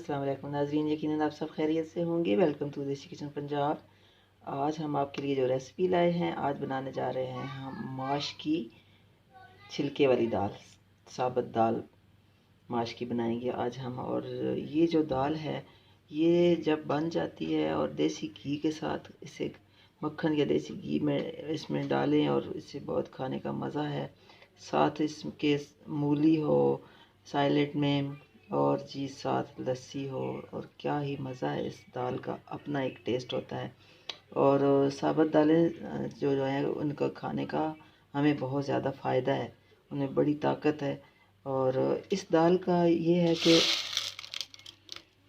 अस्सलाम वालेकुम नाज़रीन, यकीनन आप सब खैरियत से होंगे। वेलकम टू देसी किचन पंजाब। आज हम आपके लिए जो रेसिपी लाए हैं, आज बनाने जा रहे हैं हम माश की छिलके वाली दाल, साबुत दाल माश की बनाएंगे आज हम। और ये जो दाल है ये जब बन जाती है और देसी घी के साथ इसे मक्खन या देसी घी में इसमें डालें और इसे बहुत खाने का मज़ा है। साथ इसके मूली हो साइलेड में और जी साथ लस्सी हो, और क्या ही मज़ा है इस दाल का, अपना एक टेस्ट होता है। और साबुत दालें जो है उनका खाने का हमें बहुत ज़्यादा फ़ायदा है, उनमें बड़ी ताकत है। और इस दाल का ये है कि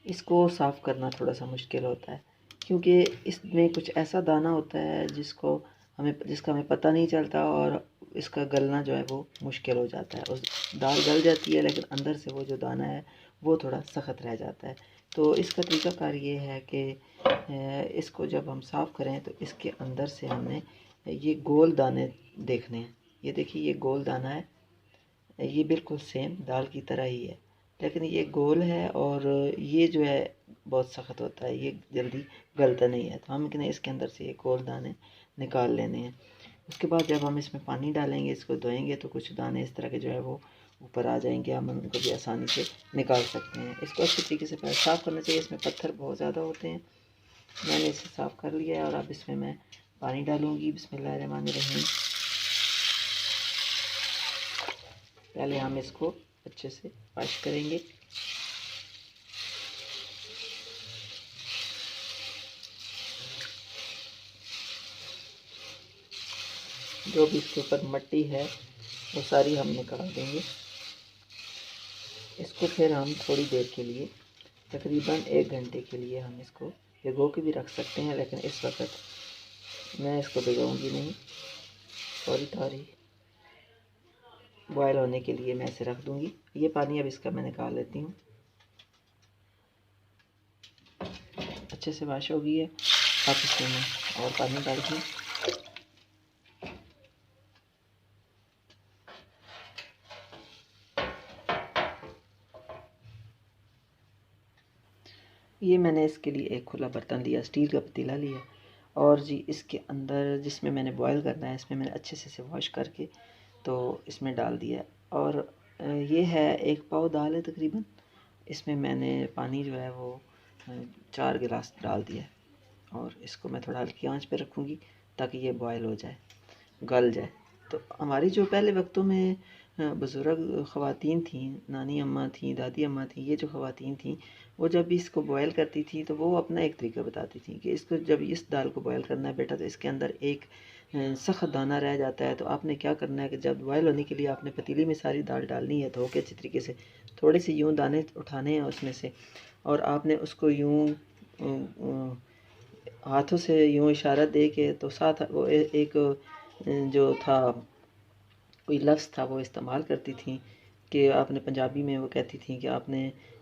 इसको साफ़ करना थोड़ा सा मुश्किल होता है, क्योंकि इसमें कुछ ऐसा दाना होता है जिसका हमें पता नहीं चलता, और इसका गलना जो है वो मुश्किल हो जाता है। उस दाल गल जाती है लेकिन अंदर से वो जो दाना है वो थोड़ा सख्त रह जाता है। तो इसका तरीक़ाकार ये है कि इसको जब हम साफ़ करें तो इसके अंदर से हमने ये गोल दाने देखने हैं। ये देखिए, ये गोल दाना है, ये बिल्कुल सेम दाल की तरह ही है, लेकिन ये गोल है और ये जो है बहुत सख्त होता है, ये जल्दी गलता नहीं है। तो हम इसके अंदर से ये गोल दाने निकाल लेने हैं। उसके बाद जब हम इसमें पानी डालेंगे, इसको धोएंगे, तो कुछ दाने इस तरह के जो है वो ऊपर आ जाएंगे, हम उनको भी आसानी से निकाल सकते हैं। इसको अच्छी तरीके से पहले साफ़ करना चाहिए, इसमें पत्थर बहुत ज़्यादा होते हैं। मैंने इसे साफ़ कर लिया है और अब इसमें मैं पानी डालूँगी। बिस्मिल्लाहिर्रहमानिर्रहीम। पहले हम इसको अच्छे से वॉश करेंगे। जो भी इसके ऊपर मिट्टी है वो सारी हम निकाल देंगे। इसको फिर हम थोड़ी देर के लिए, तकरीबन 1 घंटे के लिए हम इसको भिगो के भी रख सकते हैं, लेकिन इस वक्त मैं इसको भिगोऊंगी नहीं। थोड़ी बॉयल होने के लिए मैं इसे रख दूंगी। ये पानी अब इसका मैं निकाल लेती हूँ। अच्छे से वॉश हो गई है। अब इसमें मैं और पानी डाल दूँ। ये मैंने इसके लिए एक खुला बर्तन लिया, स्टील का पतीला लिया, और जी इसके अंदर जिसमें मैंने बॉयल करना है, इसमें मैंने अच्छे से इसे वॉश करके तो इसमें डाल दिया। और ये है 1 पाव दाल है तकरीबन। इसमें मैंने पानी जो है वो 4 गिलास डाल दिया, और इसको मैं थोड़ा हल्की आंच पे रखूँगी ताकि ये बॉयल हो जाए, गल जाए। तो हमारी जो पहले वक्तों में बुज़ुर्ग ख़वातीन थीं, नानी अम्मा थीं, दादी अम्मा थीं, ये जो ख़वातीन थीं वो जब भी इसको बॉयल करती थी तो वो अपना एक तरीका बताती थी कि इसको जब इस दाल को बॉयल करना है बेटा, तो इसके अंदर एक सख्त दाना रह जाता है। तो आपने क्या करना है कि जब बॉयल होने के लिए आपने पतीली में सारी दाल डालनी है, धो के अच्छी तरीके से, थोड़े से यूँ दाने उठाने हैं उसमें से, और आपने उसको यूँ हाथों से यूँ इशारा दे के, तो साथ वो एक जो था कोई लफ्ज़ था वो इस्तेमाल करती थी कि आपने पंजाबी में वो कहती थी कि आपने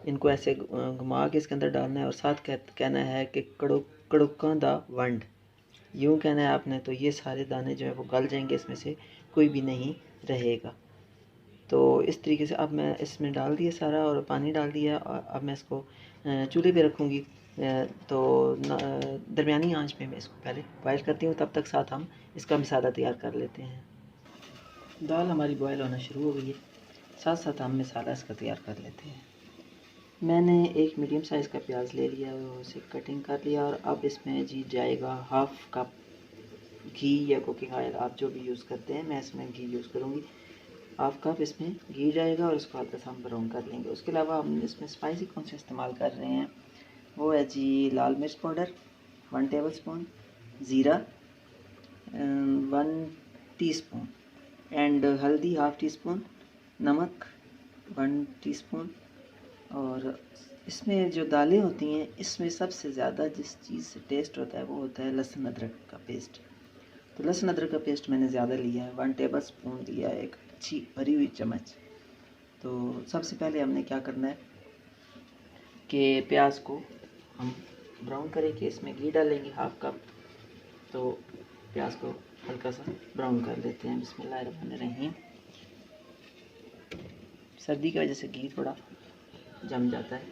इनको ऐसे घुमा के इसके अंदर डालना है, और साथ कहना है कि कड़ुक्का दा वंड, यूँ कहना है आपने, तो ये सारे दाने जो है वो गल जाएंगे, इसमें से कोई भी नहीं रहेगा। तो इस तरीके से अब मैं इसमें डाल दिया सारा और पानी डाल दिया, और अब मैं इसको चूल्हे पे रखूँगी। तो दरमियानी आंच पे मैं इसको पहले बॉयल करती हूँ, तब तक साथ हम इसका मसाला तैयार कर लेते हैं। दाल हमारी बॉयल होना शुरू हो गई है, साथ साथ हम मसाला इसका तैयार कर लेते हैं। मैंने एक मीडियम साइज़ का प्याज ले लिया और उसे कटिंग कर लिया, और अब इसमें जी जाएगा 1/2 कप घी या कुकिंग ऑयल, आप जो भी यूज़ करते हैं। मैं इसमें घी यूज़ करूँगी। 1/2 कप इसमें घी जाएगा और उसको हल्का सा हम ब्राउन कर लेंगे। उसके अलावा हम इसमें स्पाइसी कौन सा इस्तेमाल कर रहे हैं, वो है जी लाल मिर्च पाउडर 1 टेबल स्पून, ज़ीरा 1 टीस्पून, एंड हल्दी 1/2 टीस्पून, नमक 1 टीस्पून। और इसमें जो दालें होती हैं इसमें सबसे ज़्यादा जिस चीज़ से टेस्ट होता है वो होता है लहसुन अदरक का पेस्ट। तो लहसुन अदरक का पेस्ट मैंने ज़्यादा लिया है, 1 टेबल स्पून लिया है, एक अच्छी भरी हुई चम्मच। तो सबसे पहले हमने क्या करना है कि प्याज को हम ब्राउन करेंगे, इसमें घी डालेंगे 1/2 कप। तो प्याज को हल्का सा ब्राउन कर लेते हैं। बिस्मिल्लाहिर्रहमानिर्रहीम। सर्दी की वजह से घी थोड़ा जम जाता है।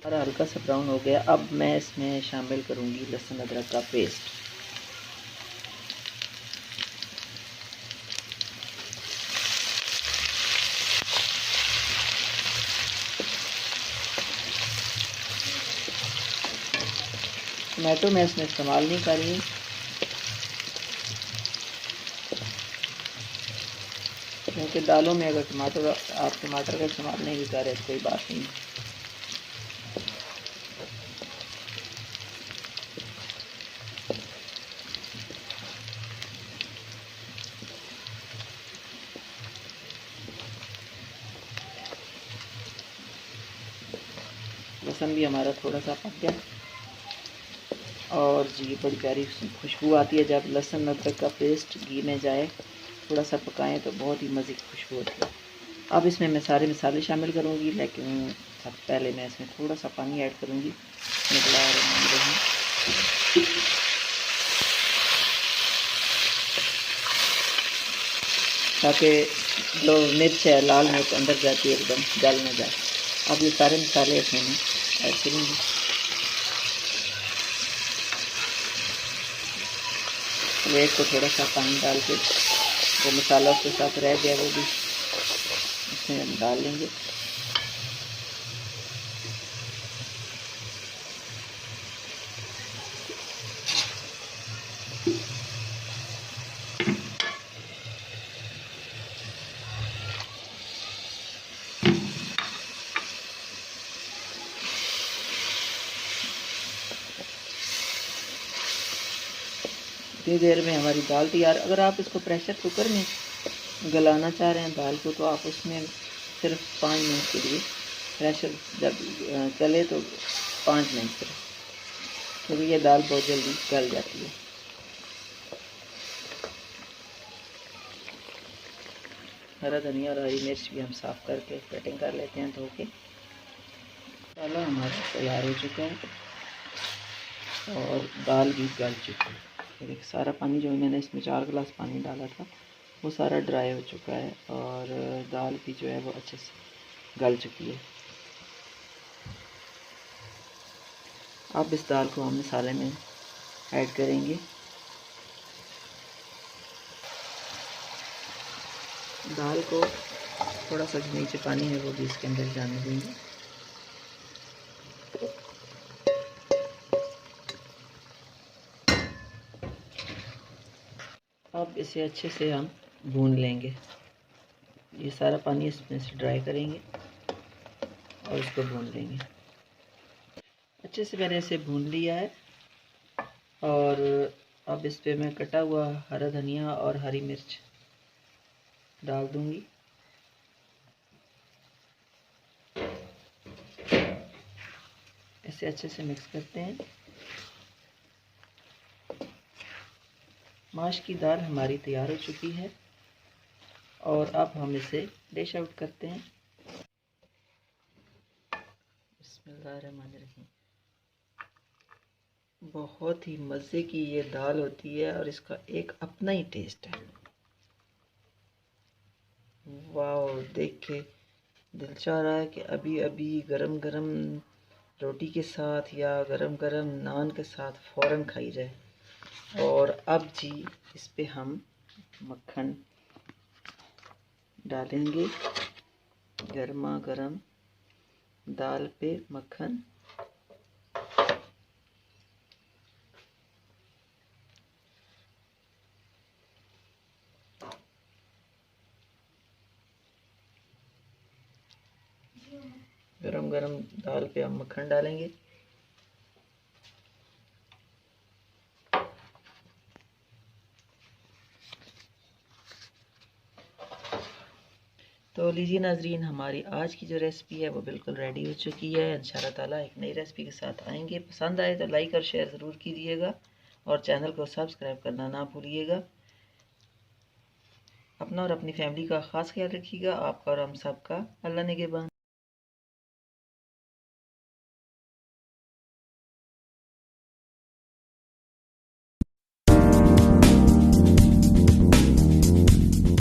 हमारा हल्का सा ब्राउन हो गया। अब मैं इसमें शामिल करूँगी लहसुन अदरक का पेस्ट। टमाटो मैं इसमें इस्तेमाल नहीं कर रही हूँ, क्योंकि दालों में अगर आप टमाटर का इस्तेमाल नहीं भी कर रहे तो कोई बात नहीं। लहसुन भी हमारा थोड़ा सा पक गया और जी बड़ी प्यारी खुशबू आती है जब लहसुन अदरक का पेस्ट घी में जाए। थोड़ा सा पकाएं तो बहुत ही मज़े की खुशबू होती है। अब इसमें मैं सारे मसाले शामिल करूँगी, लेकिन सबसे पहले मैं इसमें थोड़ा सा पानी ऐड करूँगी। ताकि जो मिर्च है लाल मिर्च अंदर जाती है एकदम जल न जाए। अब ये सारे मसाले इसमें मैं ऐड करूँगी। वेट को थोड़ा सा पानी डाल के वो मसाला उसके साथ रह गया वो भी इसमें हम डाल लेंगे। इतनी देर में हमारी दाल तैयार। अगर आप इसको प्रेशर कुकर में गलाना चाह रहे हैं दाल को, तो आप उसमें सिर्फ 5 मिनट के लिए प्रेशर जब चले तो 5 मिनट सिर्फ, क्योंकि ये दाल बहुत जल्दी गल जाती है। हरा धनिया और हरी मिर्च भी हम साफ़ करके कटिंग कर लेते हैं धो के। मसाला हमारा तैयार हो चुका है और दाल भी गल चुकी है। एक सारा पानी जो मैंने इसमें 4 गिलास पानी डाला था वो सारा ड्राई हो चुका है और दाल भी जो है वो अच्छे से गल चुकी है। अब इस दाल को हम मसाले में ऐड करेंगे। दाल को थोड़ा सा नीचे पानी है वो भी इसके अंदर जाने देंगे। अब इसे अच्छे से हम भून लेंगे। ये सारा पानी इसमें से ड्राई करेंगे और इसको भून लेंगे। अच्छे से मैंने इसे भून लिया है और अब इस पे मैं कटा हुआ हरा धनिया और हरी मिर्च डाल दूंगी। इसे अच्छे से मिक्स करते हैं। माश की दाल हमारी तैयार हो चुकी है और अब हम इसे डिश आउट करते हैं। बिस्मिल्लाहिर्रहमानिर्रहीम। बहुत ही मज़े की ये दाल होती है और इसका एक अपना ही टेस्ट है। वाह, देख के दिल चाह रहा है कि अभी अभी गरम गरम रोटी के साथ या गरम गरम नान के साथ फ़ौरन खाई जाए। और अब जी इस पे हम मक्खन डालेंगे। गर्मा गरम दाल पे मक्खन। गरम गरम दाल पे हम मक्खन डालेंगे। तो लीजिए नाजरीन, हमारी आज की जो रेसिपी है वो बिल्कुल रेडी हो चुकी है। इंशाअल्लाह ताला एक नई रेसिपी के साथ आएंगे। पसंद आए तो लाइक और शेयर ज़रूर कीजिएगा और चैनल को सब्सक्राइब करना ना भूलिएगा। अपना और अपनी फैमिली का ख़ास ख्याल रखिएगा। आपका और हम सब का अल्लाह निगहबान।